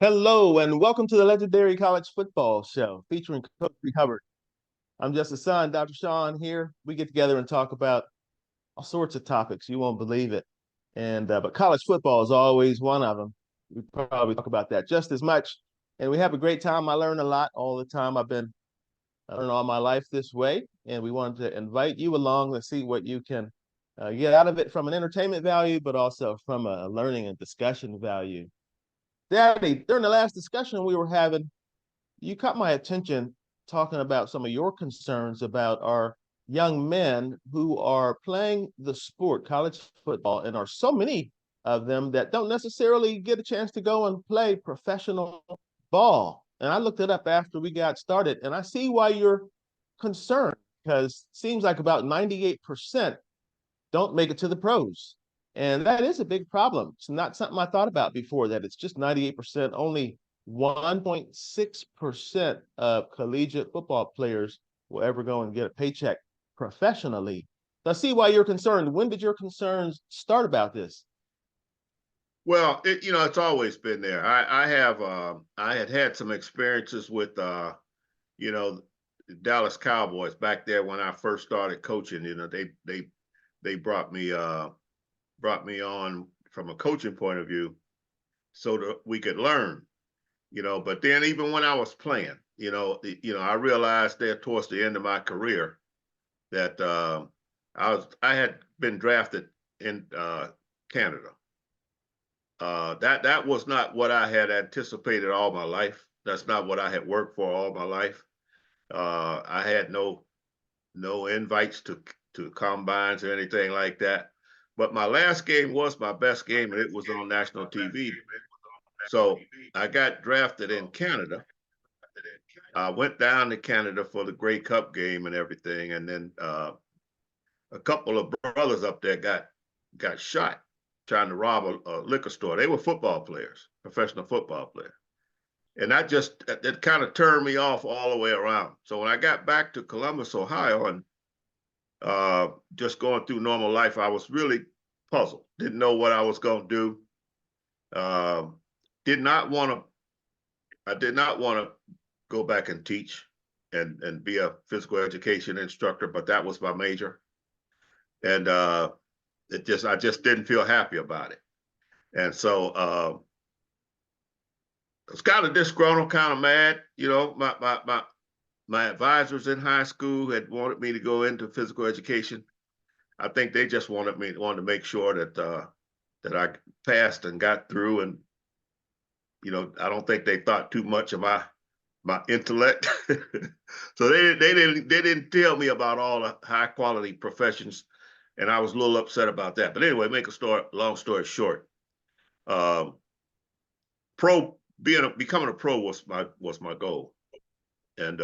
Hello and welcome to the legendary college football show featuring Coach Hubbard. I'm just a son, Dr. Sean here. We get together and talk about all sorts of topics. You won't believe it. But college football is always one of them. We probably talk about that just as much. And we have a great time. I learn a lot all the time. I learned all my life this way. And we wanted to invite you along to see what you can get out of it from an entertainment value, but also from a learning and discussion value. Daddy, during the last discussion we were having, you caught my attention talking about some of your concerns about our young men who are playing the sport, college football, and are so many of them that don't necessarily get a chance to go and play professional ball. And I looked it up after we got started, and I see why you're concerned because it seems like about 98% don't make it to the pros. And that is a big problem. It's not something I thought about before, that it's just 98%. Only 1.6% of collegiate football players will ever go and get a paycheck professionally. So I see why you're concerned. When did your concerns start about this? Well, it's always been there. I had some experiences with, you know, the Dallas Cowboys back there when I first started coaching. They brought me on from a coaching point of view so that we could learn. But then even when I was playing, I realized there towards the end of my career that I had been drafted in Canada. That was not what I had anticipated all my life. That's not what I had worked for all my life. I had no invites to combines or anything like that. But my last game was my best game, and it was on national TV. So I got drafted in Canada. I went down to Canada for the Grey Cup game and everything, and then a couple of brothers up there got shot trying to rob a liquor store. They were football players, professional football players. And that kind of turned me off all the way around. So when I got back to Columbus, Ohio, and just going through normal life, I was really puzzled. Didn't know what I was going to do. Did not want to. I did not want to go back and teach and be a physical education instructor, but that was my major, and I just didn't feel happy about it. And so I was kind of disgruntled, kind of mad. My advisors in high school had wanted me to go into physical education. I think they just wanted to make sure that I passed and got through. And I don't think they thought too much of my intellect. So they didn't tell me about all the high quality professions, and I was a little upset about that. But anyway, long story short, um, becoming a pro was my goal, and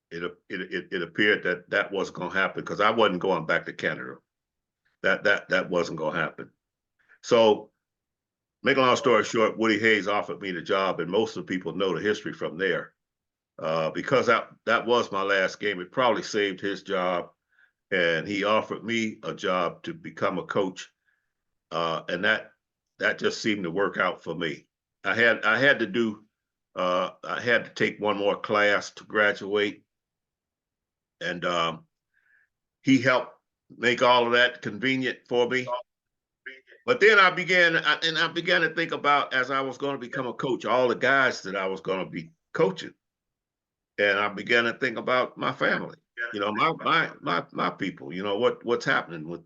it appeared that wasn't going to happen because I wasn't going back to Canada. That wasn't going to happen. So, make a long story short, Woody Hayes offered me the job, and most of the people know the history from there. Because that was my last game, it probably saved his job, and he offered me a job to become a coach, and that just seemed to work out for me. I had to take one more class to graduate, and he helped make all of that convenient for me. But then I began to think about, as I was going to become a coach, all the guys that I was going to be coaching, and I began to think about my family, my people. What's happening with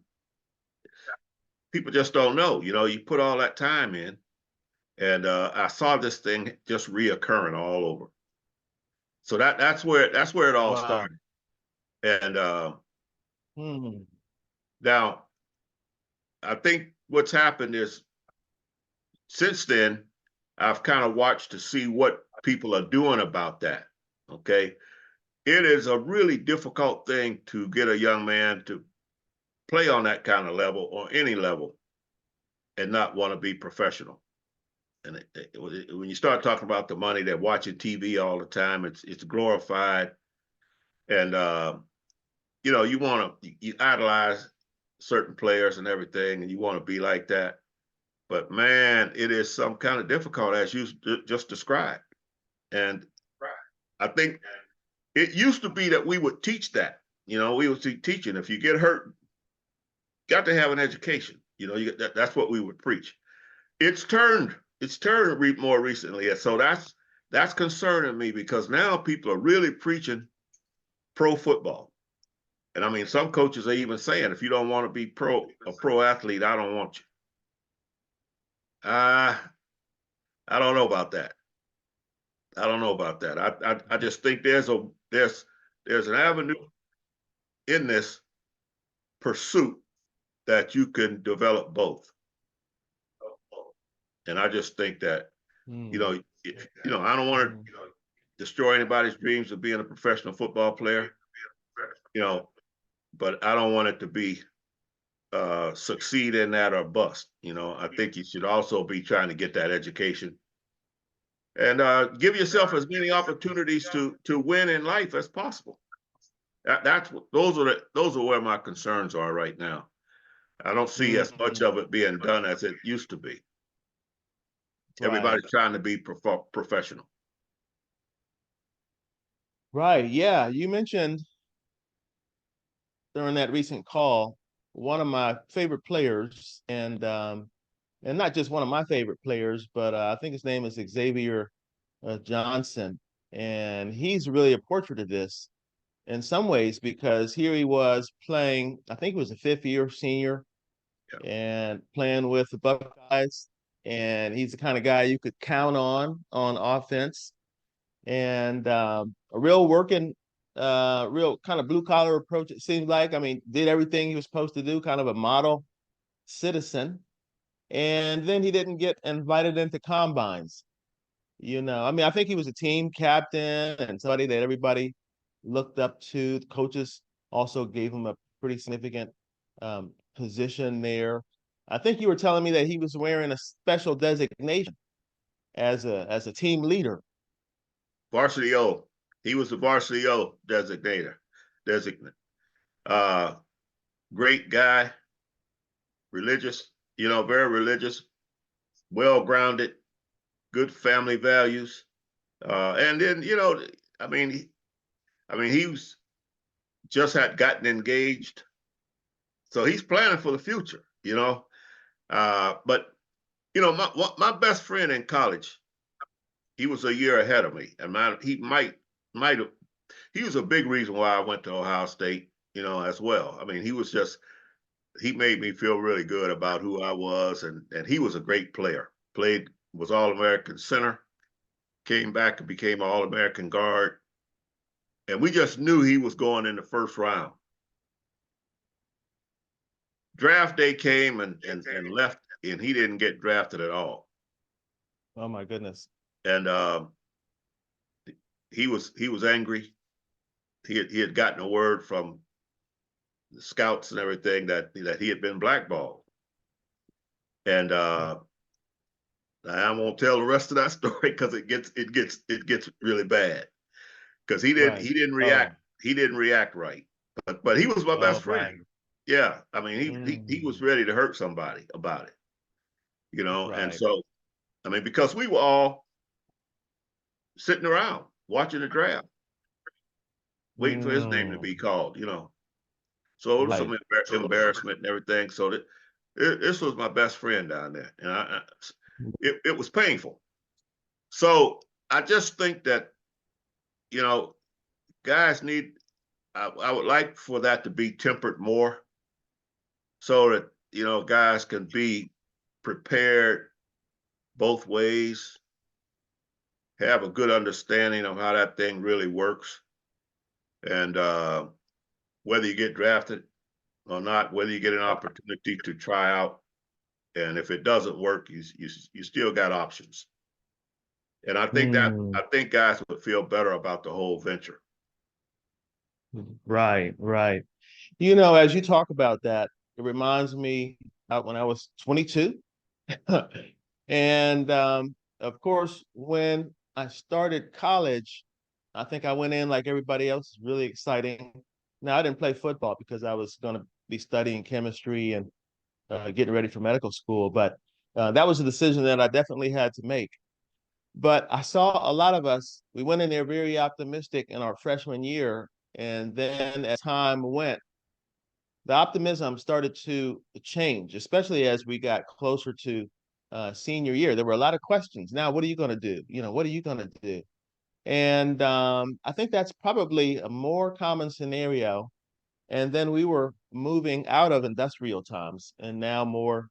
people just don't know. You put all that time in, and I saw this thing just reoccurring all over. So that's where it all Wow. started. And Hmm. now I think what's happened is since then I've kind of watched to see what people are doing about that. Okay, it is a really difficult thing to get a young man to play on that kind of level or any level and not want to be professional. And when you start talking about the money, they're watching TV all the time. It's glorified, and you idolize certain players and everything, and you want to be like that. But man, it is some kind of difficult as you just described. And I think it used to be that we would teach that. We would be teaching if you get hurt, got to have an education. That's what we would preach. It's turned more recently, so that's concerning me because now people are really preaching pro football. And I mean, some coaches are even saying, if you don't want to be a pro athlete, I don't want you. I don't know about that. I don't know about that. I just think there's an avenue in this pursuit that you can develop both. And I just think that, I don't want to destroy anybody's dreams of being a professional football player, but I don't want it to be succeed in that or bust. I think you should also be trying to get that education and give yourself as many opportunities to win in life as possible. Those are where my concerns are right now. I don't see as much of it being done as it used to be. Everybody's trying to be professional. Right. Yeah. You mentioned during that recent call one of my favorite players, and not just one of my favorite players, but I think his name is Xavier Johnson, and he's really a portrait of this in some ways because here he was playing. I think he was a fifth-year senior, and playing with the Buckeyes, and he's the kind of guy you could count on offense, and a real working, real kind of blue collar approach. It seems like, I mean, did everything he was supposed to do, kind of a model citizen. And then he didn't get invited into combines. I mean, I think he was a team captain and somebody that everybody looked up to. The coaches also gave him a pretty significant position there. I think you were telling me that he was wearing a special designation as a team leader. Varsity O. He was the varsity O designate. Great guy, religious, very religious, well-grounded, good family values. And then, I mean, he was just had gotten engaged. So he's planning for the future, But, my best friend in college, he was a year ahead of me. And he was a big reason why I went to Ohio State, as well. I mean, he made me feel really good about who I was. And he was a great player. Was All-American center, came back and became an All-American guard. And we just knew he was going in the first round. Draft day came and left, and he didn't get drafted at all. Oh my goodness. And he was angry. He had gotten a word from the scouts and everything that he had been blackballed. And I won't tell the rest of that story because it gets really bad. Because he didn't react. He didn't react right. But he was my best friend. Right. Yeah, I mean he was ready to hurt somebody about it. And so, I mean, because we were all sitting around watching the draft, waiting for his name to be called, So it was some embarrassment and everything. So this was my best friend down there, and it was painful. So I just think that, guys I would like for that to be tempered more so that, guys can be prepared both ways, have a good understanding of how that thing really works. And whether you get drafted or not, whether you get an opportunity to try out, and if it doesn't work, you still got options. And I think guys would feel better about the whole venture. Right. As you talk about that, it reminds me of when I was 22. And of course, when I started college, I think I went in like everybody else, really exciting. Now, I didn't play football because I was going to be studying chemistry and getting ready for medical school. But That was a decision that I definitely had to make. But I saw a lot of us, we went in there very optimistic in our freshman year. And then as time went, the optimism started to change, especially as we got closer to senior year. There were a lot of questions. Now, what are you going to do? What are you going to do? And I think that's probably a more common scenario. And then we were moving out of industrial times and now more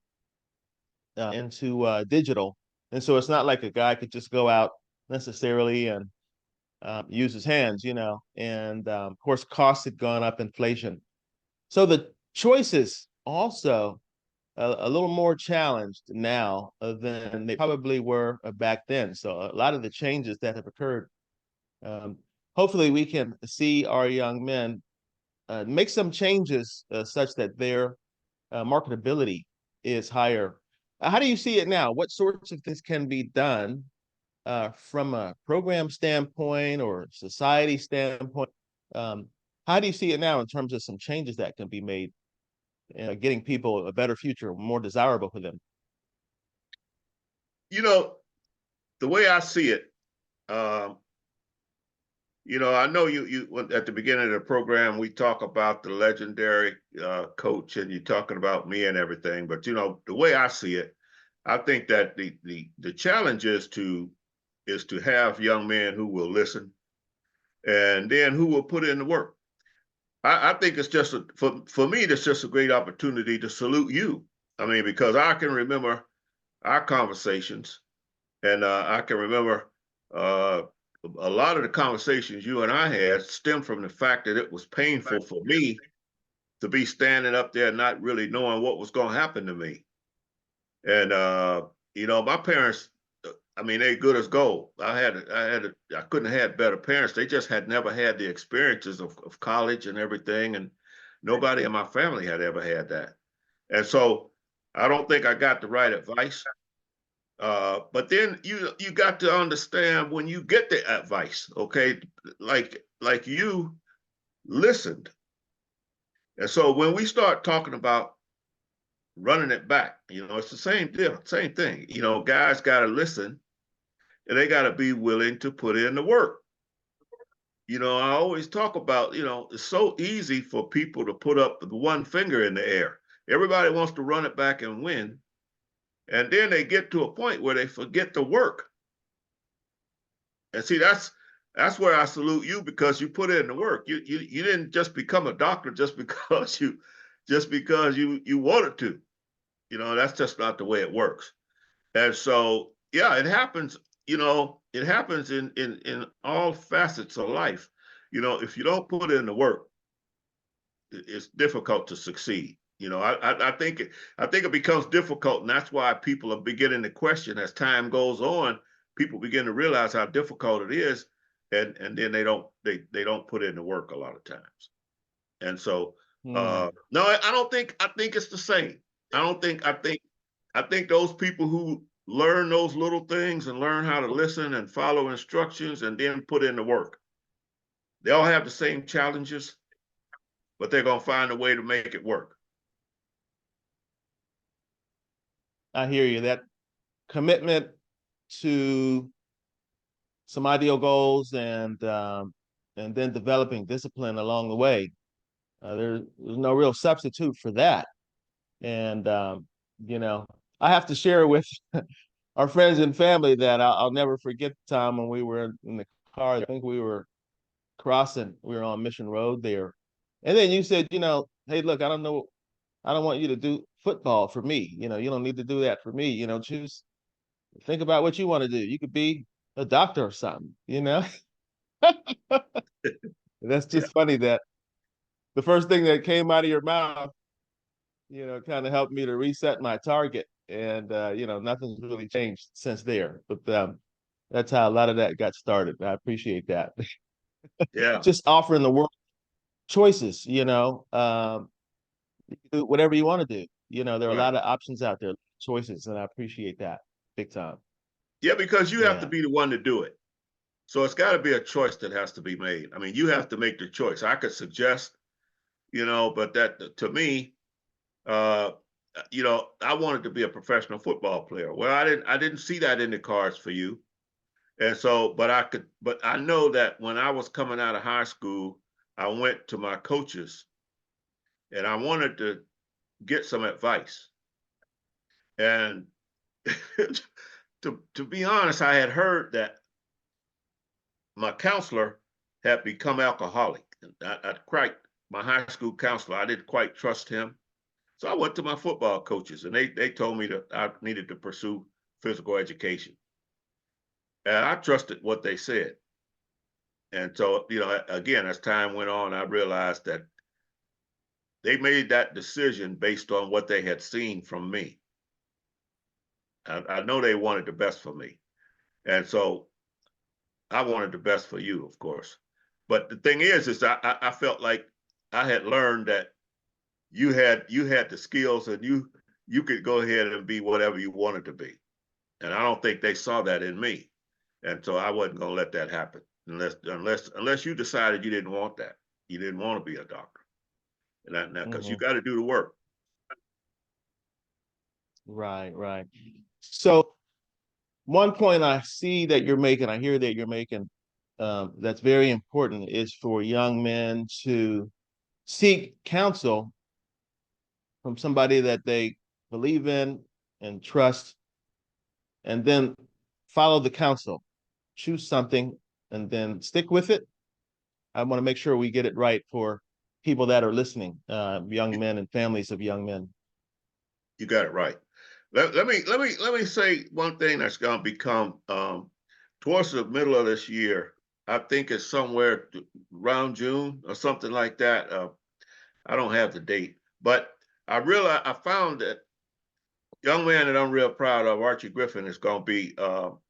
into digital. And so it's not like a guy could just go out necessarily and use his hands, And of course, costs had gone up, inflation. So the choices also a little more challenged now than they probably were back then. So a lot of the changes that have occurred, hopefully we can see our young men make some changes such that their marketability is higher. How do you see it now? What sorts of things can be done from a program standpoint or society standpoint? How do you see it now in terms of some changes that can be made, getting people a better future, more desirable for them? The way I see it, um, I know you at the beginning of the program, we talk about the legendary coach and you're talking about me and everything. But, the way I see it, I think that the challenge is to have young men who will listen and then who will put in the work. I think it's just for me, it's just a great opportunity to salute you. I mean, because I can remember our conversations, and I can remember a lot of the conversations you and I had stem from the fact that it was painful for me to be standing up there not really knowing what was going to happen to me. And my parents, I mean, they good as gold. I couldn't have had better parents. They just had never had the experiences of college and everything, and nobody in my family had ever had that. And so I don't think I got the right advice. But then you got to understand when you get the advice, okay, like you listened. And so when we start talking about running it back, it's the same deal, same thing. Guys got to listen and they got to be willing to put in the work. I always talk about, it's so easy for people to put up the one finger in the air. Everybody wants to run it back and win. And then they get to a point where they forget the work. And see, that's where I salute you, because you put in the work. You didn't just become a doctor just because you wanted to. That's just not the way it works. And so, yeah, it happens. It happens in all facets of life. If you don't put in the work, it's difficult to succeed. I think it becomes difficult, and that's why people are beginning to question as time goes on. People begin to realize how difficult it is, and then they don't put in the work a lot of times. And so, no, I don't think. I think it's the same. I think those people who learn those little things and learn how to listen and follow instructions and then put in the work, they all have the same challenges, but they're gonna find a way to make it work. I hear you. That commitment to some ideal goals and then developing discipline along the way. There's no real substitute for that. And I have to share with our friends and family that I'll never forget the time when we were in the car. I think we were on Mission Road there. And then you said, hey, look, I don't want you to do football for me. You don't need to do that for me. Think about what you want to do. You could be a doctor or something, That's just funny that the first thing that came out of your mouth, kind of helped me to reset my target. And, nothing's really changed since there. But that's how a lot of that got started. I appreciate that. Yeah. Just offering the world choices, do whatever you want to do. There are a lot of options out there, choices, and I appreciate that big time. Yeah, because you have to be the one to do it. So it's got to be a choice that has to be made. I mean, you have to make the choice. I could suggest, but that to me, I wanted to be a professional football player. Well, I didn't see that in the cards for you. And so, but I know that when I was coming out of high school, I went to my coaches and I wanted to get some advice. And to be honest, I had heard that my counselor had become alcoholic. I cracked my high school counselor. I didn't quite trust him. So I went to my football coaches and they told me that I needed to pursue physical education. And I trusted what they said. And so, again, as time went on, I realized that they made that decision based on what they had seen from me. I know they wanted the best for me. And so I wanted the best for you, of course. But the thing is I felt like I had learned that you had the skills and you could go ahead and be whatever you wanted to be. And I don't think they saw that in me. And so I wasn't going to let that happen unless you decided you didn't want that. You didn't want to be a doctor. And because you got to do the work. Right, right. So one point I see that you're making, I hear that you're making, that's very important is for young men to seek counsel from somebody that they believe in and trust, and then follow the counsel, choose something, and then stick with it. I want to make sure we get it right for people that are listening, young men and families of young men. You got it right. Let me say one thing that's going to become towards the middle of this year. I think it's somewhere around June or something like that. I don't have the date, but I found that young man that I'm real proud of, Archie Griffin, is going to be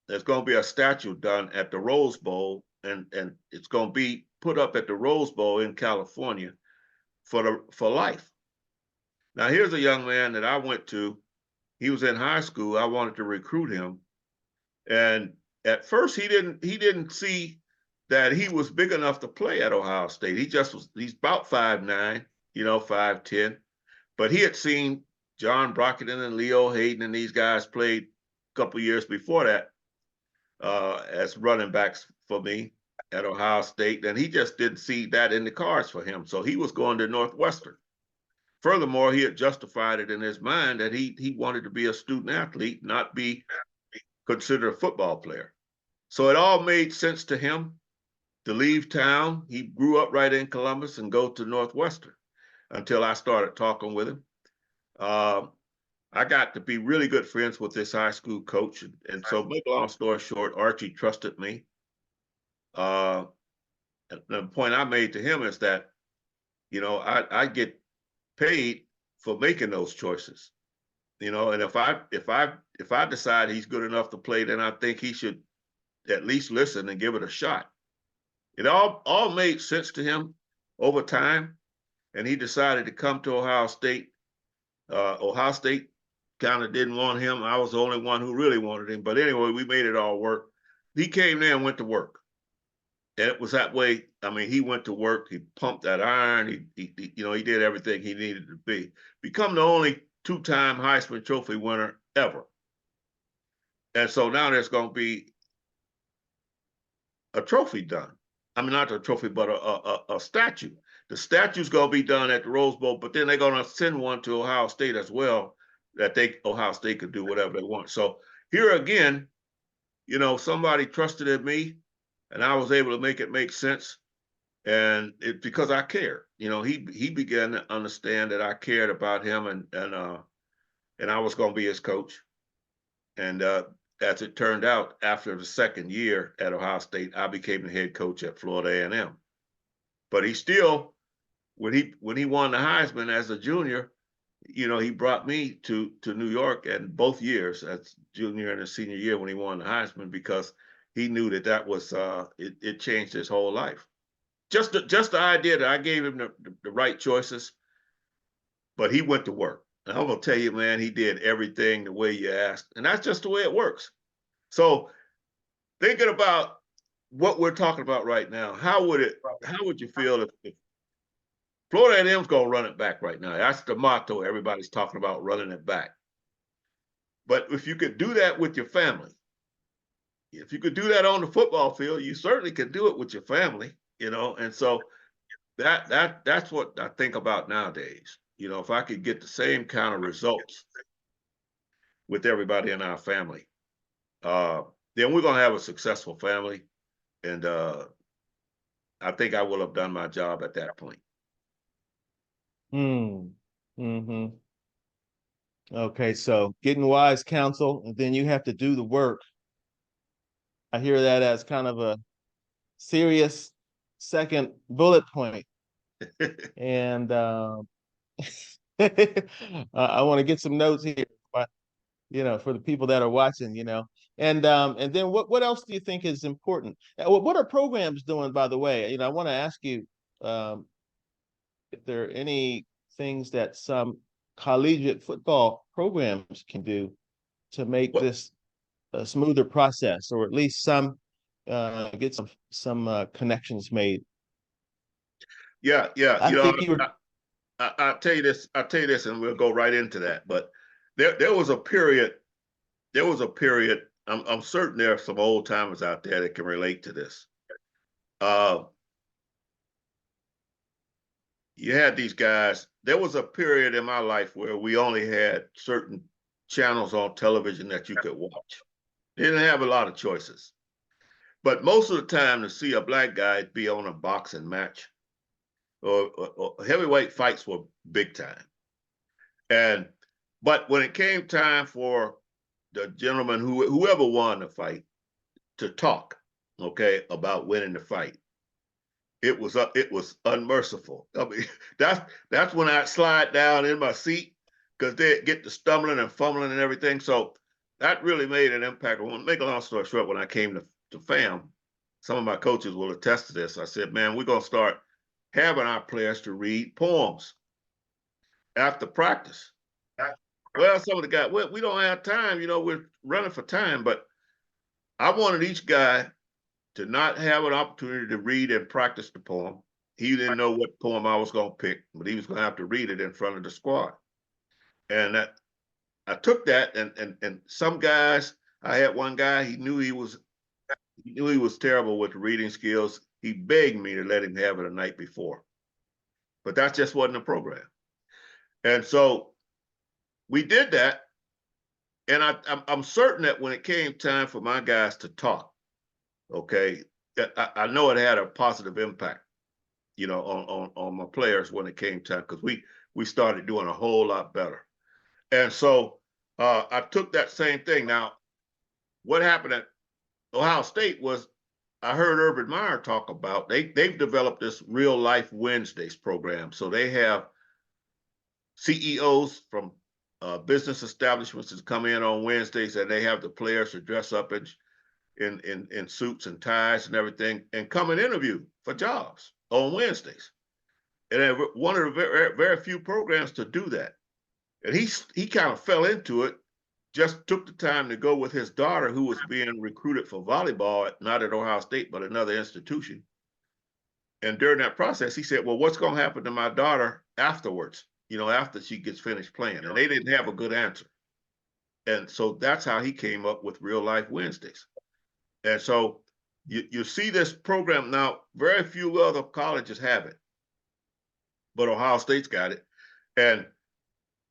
there's going to be a statue done at the Rose Bowl, and it's going to be put up at the Rose Bowl in California for life. Now here's a young man that I went to. He was in high school. I wanted to recruit him, and at first he didn't see that he was big enough to play at Ohio State. He's about 5'9", 5'10", but he had seen John Brockington and Leo Hayden and these guys played a couple years before that as running backs for me at Ohio State, and he just didn't see that in the cards for him. So he was going to Northwestern. Furthermore, he had justified it in his mind that he wanted to be a student athlete, not be considered a football player. So it all made sense to him to leave town. He grew up right in Columbus and go to Northwestern until I started talking with him. I got to be really good friends with this high school coach. And so, make a long story short, Archie trusted me. The point I made to him is that, I get paid for making those choices, and if I decide he's good enough to play, then I think he should at least listen and give it a shot. It all made sense to him over time, and he decided to come to Ohio State. Ohio State kind of didn't want him. I was the only one who really wanted him. But anyway, we made it all work. He came there and went to work. And it was that way. I mean, he went to work. He pumped that iron. He did everything he needed to be. Become the only two-time Heisman Trophy winner ever. And so now there's going to be a trophy done. I mean, not a trophy, but a statue. The statue's going to be done at the Rose Bowl, but then they're going to send one to Ohio State as well, that Ohio State could do whatever they want. So here again, somebody trusted in me, and I was able to make it make sense. And it's because I cared. He began to understand that I cared about him, and I was going to be his coach. And as it turned out, after the second year at Ohio State, I became the head coach at Florida A&M. But he still, when he won the Heisman as a junior, he brought me to New York, and both years, that's junior and his senior year, when he won the Heisman, because he knew that was it changed his whole life. Just the idea that I gave him the right choices, but he went to work. And I'm gonna tell you, man, he did everything the way you asked, and that's just the way it works. So, thinking about what we're talking about right now, how would you feel if Florida A&M's going to run it back right now. That's the motto. Everybody's talking about running it back. But if you could do that with your family, if you could do that on the football field, you certainly could do it with your family, you know. And so that's what I think about nowadays. You know, if I could get the same kind of results with everybody in our family, then we're gonna have a successful family. And I think I will have done my job at that point. Mm-hmm. Okay, so getting wise counsel, and then you have to do the work. I hear that as kind of a serious second bullet point. And I want to get some notes here, but for the people that are watching, and then what else do you think is important? What are programs doing, by the way? I want to ask you if there are any things that some collegiate football programs can do to make Well, this a smoother process, or at least get some connections made. yeah. I You know, think you were. I'll tell you this. I'll tell you this, and we'll go right into that. But there was a period. There was a period. I'm certain there are some old timers out there that can relate to this. You had these guys. There was a period in my life where we only had certain channels on television that you could watch. They didn't have a lot of choices. But most of the time, to see a black guy be on a boxing match or heavyweight fights were big time. But when it came time for the gentleman whoever won the fight to talk, okay, about winning the fight, it was unmerciful. I mean, that's when I slide down in my seat because they get to stumbling and fumbling and everything. So that really made an impact. Make a long story short, when I came to FAM, some of my coaches will attest to this. I said, man, we're gonna start having our players to read poems after practice. Well, some of the guys, well, we don't have time, we're running for time, but I wanted each guy to not have an opportunity to read and practice the poem. He didn't know what poem I was going to pick, but he was going to have to read it in front of the squad. And I took that, and some guys, I had one guy, he knew he was terrible with reading skills. He begged me to let him have it the night before, but that just wasn't the program. And so we did that, and I'm certain that when it came time for my guys to talk, okay, I know it had a positive impact, on my players when it came time, because we started doing a whole lot better. And so I took that same thing. Now, what happened at Ohio State was I heard Urban Meyer talk about they've developed this Real Life Wednesdays program. So they have CEOs from business establishments that come in on Wednesdays, and they have the players to dress up in suits and ties and everything, and come and interview for jobs on Wednesdays. And one of the very, very few programs to do that. And he kind of fell into it, just took the time to go with his daughter, who was being recruited for volleyball, not at Ohio State, but another institution. And during that process, he said, well, what's going to happen to my daughter afterwards, after she gets finished playing? And they didn't have a good answer. And so that's how he came up with Real Life Wednesdays. And so you see this program now, very few other colleges have it, but Ohio State's got it. And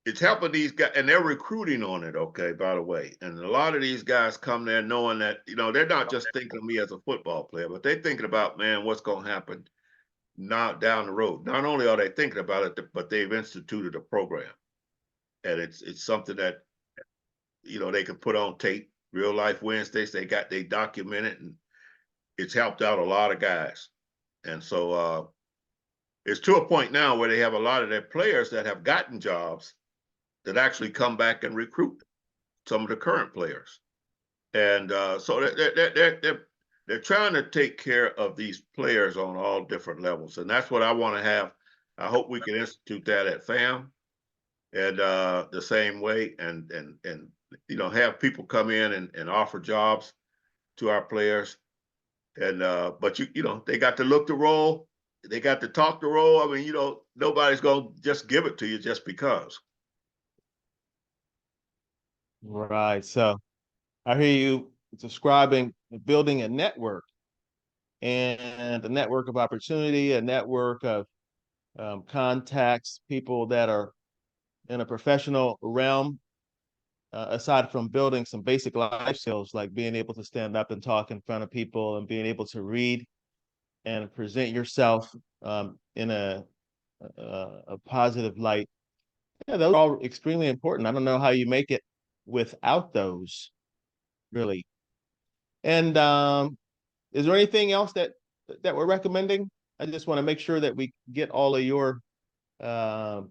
it's helping these guys, and they're recruiting on it, okay, by the way. And a lot of these guys come there knowing that, they're not just thinking of me as a football player, but they're thinking about, man, what's going to happen now down the road. Not only are they thinking about it, but they've instituted a program. And it's something that, they can put on tape. Real Life Wednesdays, they document it, and it's helped out a lot of guys. And so it's to a point now where they have a lot of their players that have gotten jobs that actually come back and recruit some of the current players. And so they're trying to take care of these players on all different levels. And that's what I want to have. I hope we can institute that at FAM and the same way, and have people come in and offer jobs to our players. And but they got to look the role, they got to talk the role. I mean, nobody's gonna just give it to you just because. Right. So I hear you describing building a network and a network of opportunity, a network of contacts, people that are in a professional realm, aside from building some basic life skills like being able to stand up and talk in front of people and being able to read and present yourself in a positive light. Yeah, those are all extremely important. I don't know how you make it without those, really. And is there anything else that we're recommending? I just want to make sure that we get all of your uh,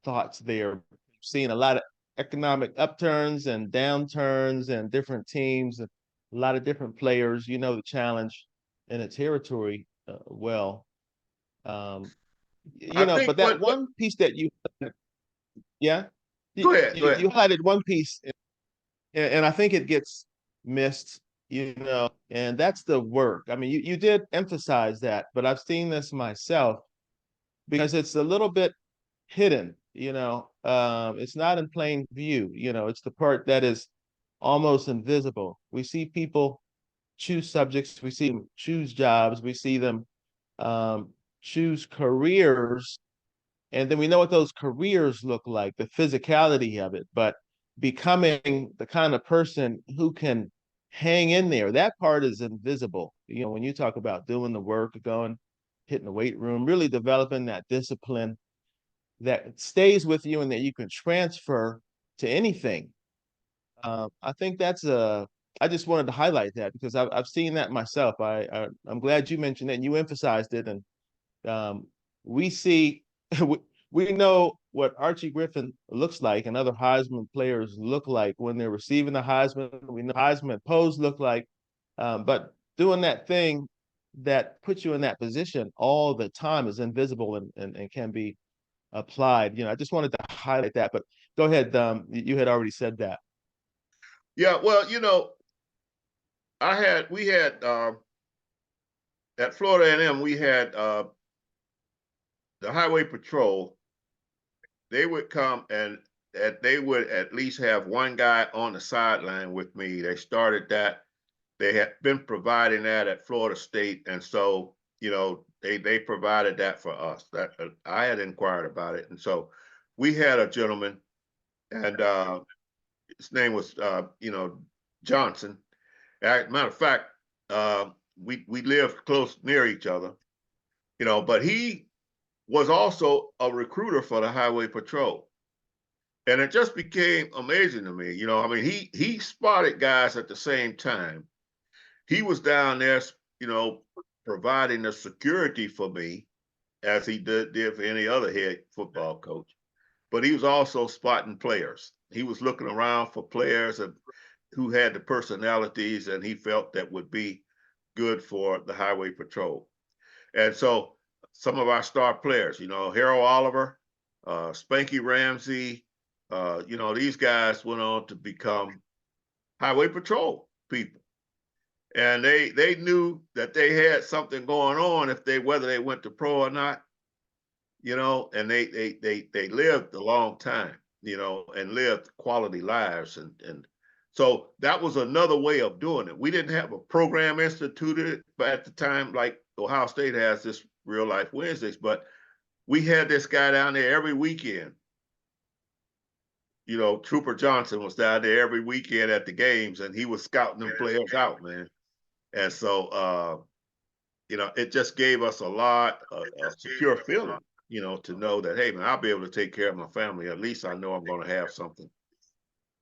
thoughts there. Seeing a lot of economic upturns and downturns and different teams, and a lot of different players. You know the challenge in a territory well. Um, I think but that one piece that yeah, go ahead, go you ahead. highlighted one piece, and I think it gets missed, and that's the work. I mean, you did emphasize that, but I've seen this myself because it's a little bit hidden, it's not in plain view, it's the part that is almost invisible. We see people choose subjects, we see them choose jobs, we see them um, choose careers, and then we know what those careers look like, the physicality of it, but becoming the kind of person who can hang in there, that part is invisible. When you talk about doing the work, going, hitting the weight room, really developing that discipline that stays with you and that you can transfer to anything. I think I just wanted to highlight that because I've seen that myself. I'm glad you mentioned it and you emphasized it. And we see, we know what Archie Griffin looks like and other Heisman players look like when they're receiving the Heisman. We know Heisman pose look like, but doing that thing that puts you in that position all the time is invisible and can be applied. I just wanted to highlight that, but go ahead. You had already said that. Yeah, well, we had at Florida A&M, we had the Highway Patrol. They would come and they would at least have one guy on the sideline with me. They started that. They had been providing that at Florida State, and so they provided that for us. That I had inquired about it, and so we had a gentleman, and his name was Johnson. Matter of fact, we lived close near each other, but he was also a recruiter for the Highway Patrol. And it just became amazing to me. I mean, he spotted guys at the same time. He was down there, providing the security for me as he did for any other head football coach. But he was also spotting players. He was looking around for players who had the personalities and he felt that would be good for the Highway Patrol. And so some of our star players, Harold Oliver, Spanky Ramsey, these guys went on to become Highway Patrol people. And they knew that they had something going on whether they went to pro or not, and they lived a long time, and lived quality lives. And so that was another way of doing it. We didn't have a program instituted at the time like Ohio State has this Real Life Wednesdays, but we had this guy down there every weekend. Trooper Johnson was down there every weekend at the games, and he was scouting them players out, man. And so, it just gave us a lot of secure feeling, to know that, hey, man, I'll be able to take care of my family. At least I know I'm going to have something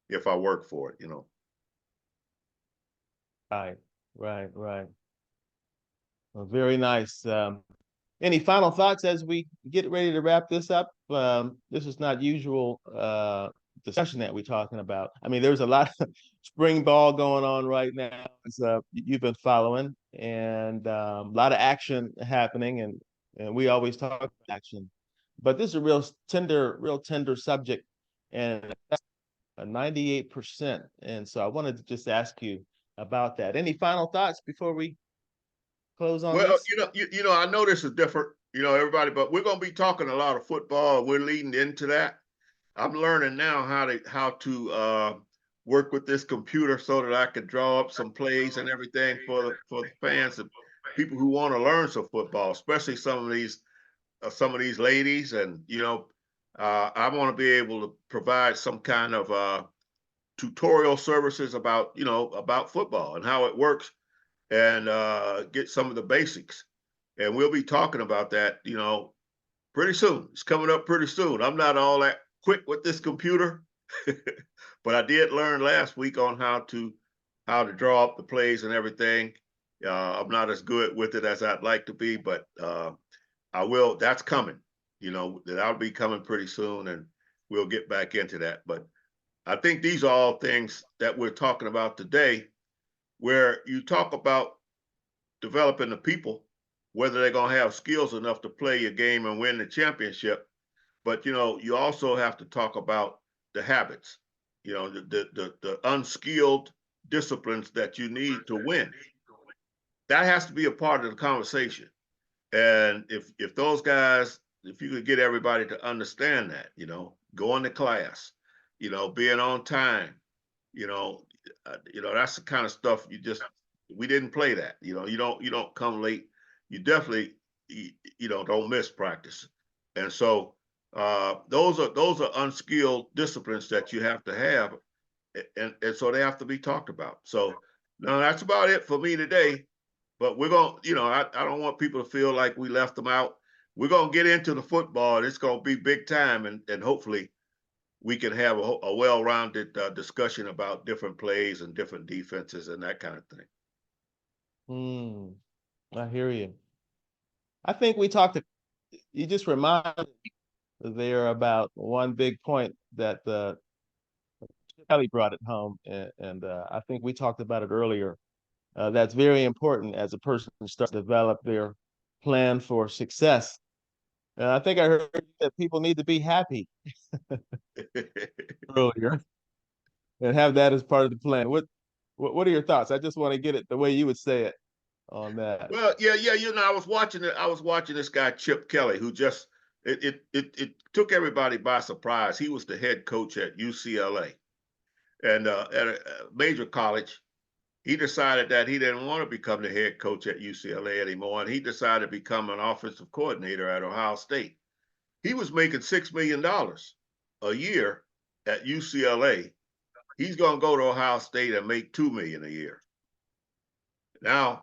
if I work for it, Right, right. Well, very nice. Any final thoughts as we get ready to wrap this up? This is not usual discussion that we're talking about. I mean, there's a lot of spring ball going on right now, as you've been following, and a lot of action happening, and we always talk about action. But this is a real tender subject, and that's a 98%. And so I wanted to just ask you about that. Any final thoughts before we close on Well, this? I know this is different, everybody, but we're going to be talking a lot of football. We're leading into that. I'm learning now how to work with this computer so that I can draw up some plays and everything for the fans and people who want to learn some football, especially some of these ladies. And I want to be able to provide some kind of tutorial services about football and how it works, and get some of the basics. And we'll be talking about that, pretty soon. It's coming up pretty soon. I'm not all that quick with this computer, but I did learn last week on how to draw up the plays and everything. I'm not as good with it as I'd like to be, but I will. That's coming. That'll be coming pretty soon, and we'll get back into that. But I think these are all things that we're talking about today, where you talk about developing the people, whether they're going to have skills enough to play your game and win the championship. But you also have to talk about the habits, the unskilled disciplines that you need to win. That has to be a part of the conversation. And if those guys, if you could get everybody to understand that, going to class, being on time, that's the kind of stuff we didn't play that. You don't come late. You definitely don't miss practice. And so those are unskilled disciplines that you have to have, and so they have to be talked about. So no, that's about it for me today. But we're going to, I don't want people to feel like we left them out. We're going to get into the football, and it's going to be big time, and hopefully we can have a well-rounded discussion about different plays and different defenses and that kind of thing. I hear you. I think you just reminded me there about one big point that Kelly brought it home, and I think we talked about it earlier. That's very important as a person starts to develop their plan for success. And I think I heard that people need to be happy earlier and have that as part of the plan. What are your thoughts? I just want to get it the way you would say it on that. Well, yeah. I was watching it. I was watching this guy Chip Kelly, who just it took everybody by surprise. He was the head coach at UCLA, and at a major college. He decided that he didn't want to become the head coach at UCLA anymore, and he decided to become an offensive coordinator at Ohio State. He was making $6 million a year at UCLA. He's going to go to Ohio State and make $2 million a year. Now,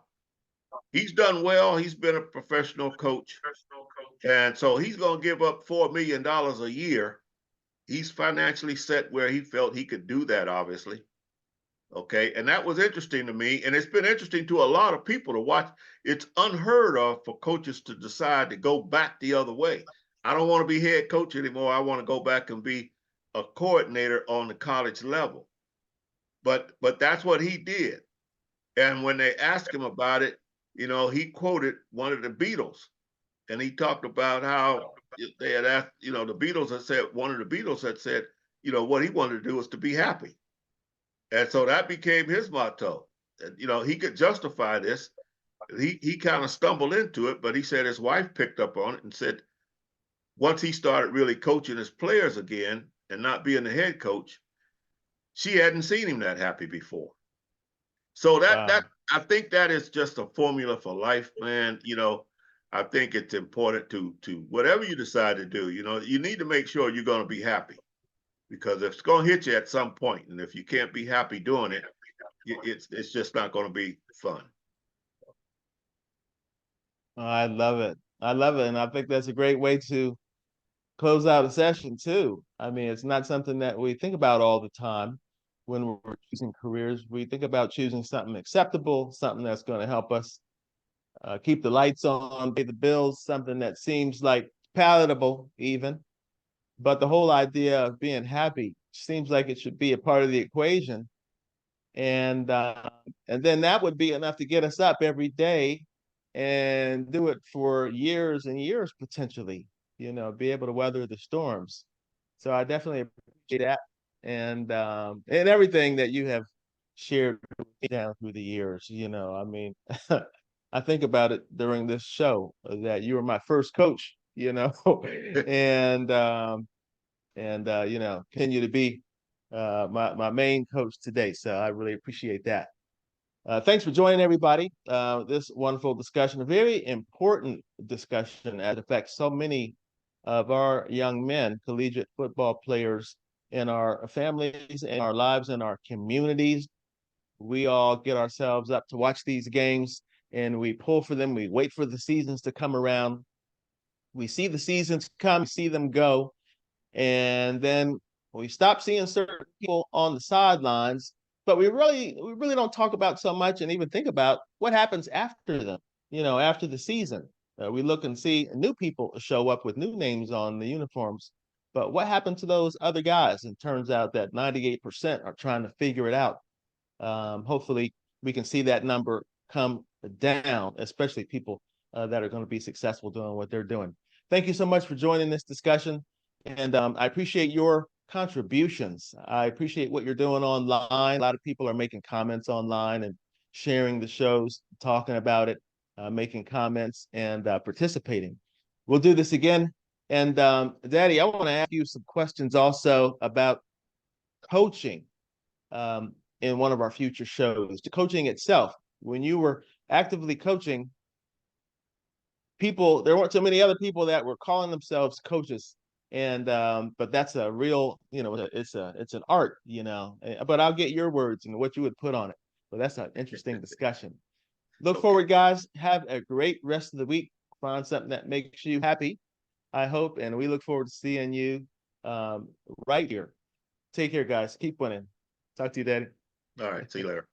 he's done well. He's been a professional coach, and so he's going to give up $4 million a year. He's financially set where he felt he could do that, obviously. Okay, and that was interesting to me, and it's been interesting to a lot of people to watch. It's unheard of for coaches to decide to go back the other way. I don't want to be head coach anymore. I want to go back and be a coordinator on the college level. But that's what he did. And when they asked him about it, he quoted one of the Beatles, and he talked about how they had asked, the Beatles had said, one of the Beatles had said, what he wanted to do was to be happy. And so that became his motto. And, he could justify this. He kind of stumbled into it, but he said his wife picked up on it and said once he started really coaching his players again and not being the head coach, she hadn't seen him that happy before. So that I think that is just a formula for life, man. I think it's important to whatever you decide to do, you need to make sure you're going to be happy. Because if it's going to hit you at some point, and if you can't be happy doing it, it's just not going to be fun. I love it. I love it. And I think that's a great way to close out a session too. I mean, it's not something that we think about all the time when we're choosing careers. We think about choosing something acceptable, something that's going to help us keep the lights on, pay the bills, something that seems like palatable even. But the whole idea of being happy seems like it should be a part of the equation, and then that would be enough to get us up every day and do it for years and years potentially. Be able to weather the storms. So I definitely appreciate that, and everything that you have shared down through the years. I mean, I think about it during this show that you were my first coach, and continue to be my main coach today. So I really appreciate that. Thanks for joining everybody. This wonderful discussion, a very important discussion as it affects so many of our young men, collegiate football players in our families, in our lives, in our communities. We all get ourselves up to watch these games and we pull for them. We wait for the seasons to come around. We see the seasons come, see them go, and then we stop seeing certain people on the sidelines, but we really don't talk about so much and even think about what happens after them, after the season. We look and see new people show up with new names on the uniforms, but what happened to those other guys? And turns out that 98% are trying to figure it out. Hopefully we can see that number come down, especially people that are going to be successful doing what they're doing. Thank you so much for joining this discussion. And I appreciate your contributions. I appreciate what you're doing online. A lot of people are making comments online and sharing the shows, talking about it, making comments and participating. We'll do this again. And Daddy, I want to ask you some questions also about coaching in one of our future shows. The coaching itself, when you were actively coaching, there weren't so many other people that were calling themselves coaches, and but that's a real, it's an art, but I'll get your words and what you would put on it. But that's an interesting discussion. Look forward, guys. Have a great rest of the week. Find something that makes you happy, I hope, and we look forward to seeing you right here. Take care, guys. Keep winning. Talk to you, Daddy. All right, see you later.